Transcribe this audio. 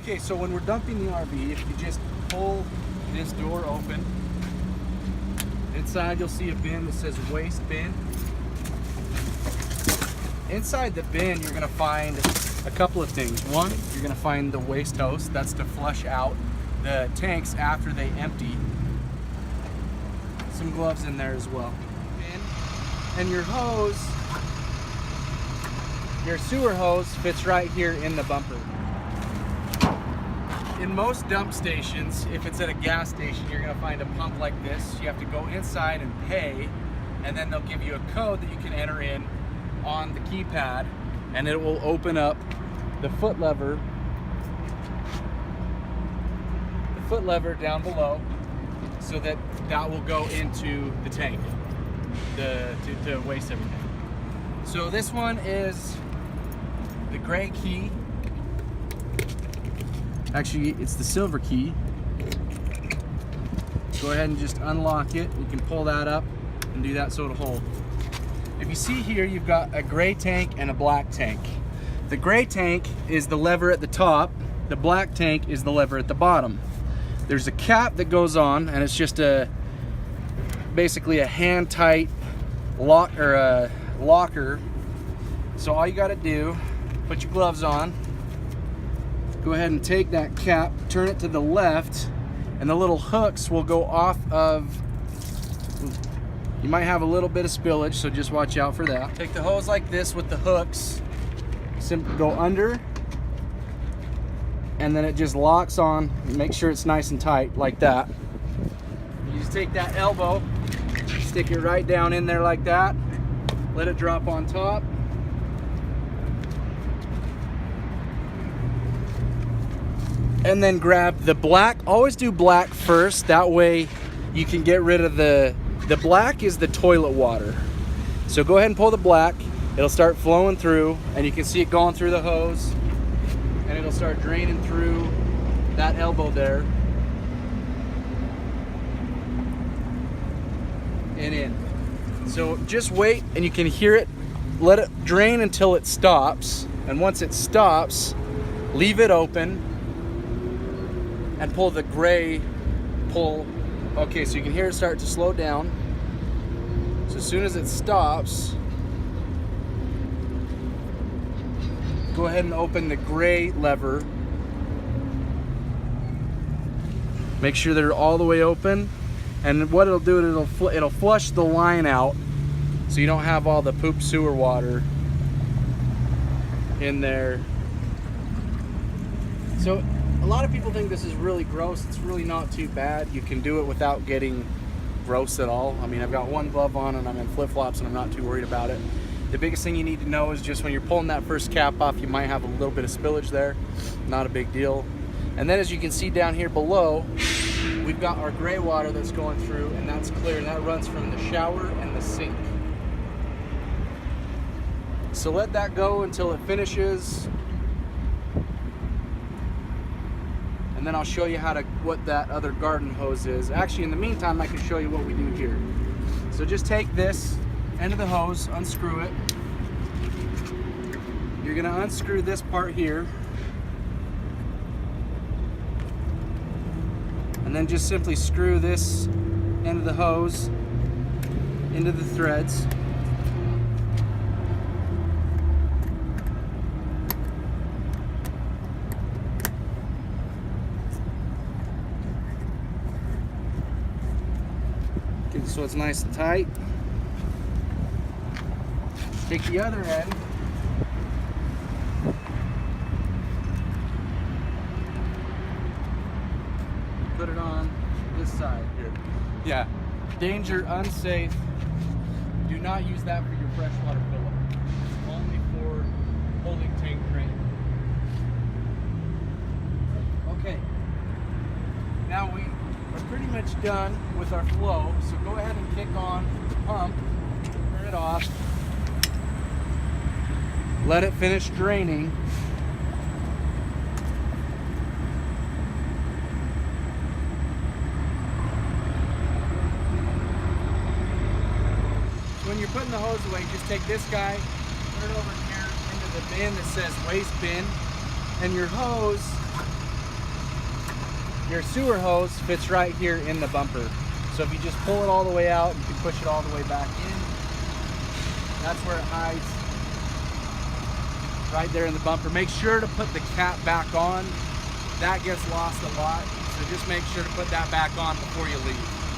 Okay, so when we're dumping the RV, if you just pull this door open, inside you'll see a bin that says waste bin. Inside the bin, you're gonna find a couple of things. One, you're gonna find the waste hose. That's to flush out the tanks after they empty. Some gloves in there as well. And your hose, your sewer hose fits right here in the bumper. In most dump stations, if it's at a gas station, you're gonna find a pump like this. You have to go inside and pay, and then they'll give you a code that you can enter in on the keypad, and it will open up the foot lever down below, so that will go into the tank to waste everything. So this one is the gray key. Actually, it's the silver key. Go ahead and just unlock it. You can pull that up and do that so it'll hold. If you see here, you've got a gray tank and a black tank. The gray tank is the lever at the top. The black tank is the lever at the bottom. There's a cap that goes on, and it's just basically a hand-tight lock or a locker. So all you got to do, put your gloves on. Go ahead and take that cap, turn it to the left, and the little hooks will go off of. You might have a little bit of spillage, so just watch out for that. Take the hose like this with the hooks, simply go under, and then it just locks on. Make sure it's nice and tight like that. You just take that elbow, stick it right down in there like that, let it drop on top. And then grab the black. Always do black first, that way you can get rid of the black is the toilet water. So go ahead and pull the black, it'll start flowing through, and you can see it going through the hose, and it'll start draining through that elbow there and in. So just wait, and you can hear it, let it drain until it stops, and once it stops, leave it open and pull the gray pull. Okay, so you can hear it start to slow down. So as soon as it stops, go ahead and open the gray lever. Make sure they're all the way open, and what it'll do, it'll flush the line out, so you don't have all the poop sewer water in there. So a lot of people think this is really gross. It's really not too bad. You can do it without getting gross at all. I mean, I've got one glove on and I'm in flip-flops and I'm not too worried about it. The biggest thing you need to know is just when you're pulling that first cap off, you might have a little bit of spillage there. Not a big deal. And then as you can see down here below, we've got our gray water that's going through, and that's clear, and that runs from the shower and the sink. So let that go until it finishes. And then I'll show you what that other garden hose is. Actually, in the meantime, I can show you what we do here. So just take this end of the hose, unscrew it. You're gonna unscrew this part here. And then just simply screw this end of the hose into the threads. So it's nice and tight. Take the other end, put it on this side here. Yeah, danger, unsafe. Do not use that for your freshwater fill-up. Only for holding tank drain. Okay, now we are pretty much done with our flow, so go ahead and kick on the pump, turn it off, let it finish draining. When you're putting the hose away, just take this guy, turn it over here into the bin that says waste bin, and your hose Your sewer hose fits right here in the bumper. So if you just pull it all the way out, you can push it all the way back in. That's where it hides, right there in the bumper. Make sure to put the cap back on. That gets lost a lot, so just make sure to put that back on before you leave.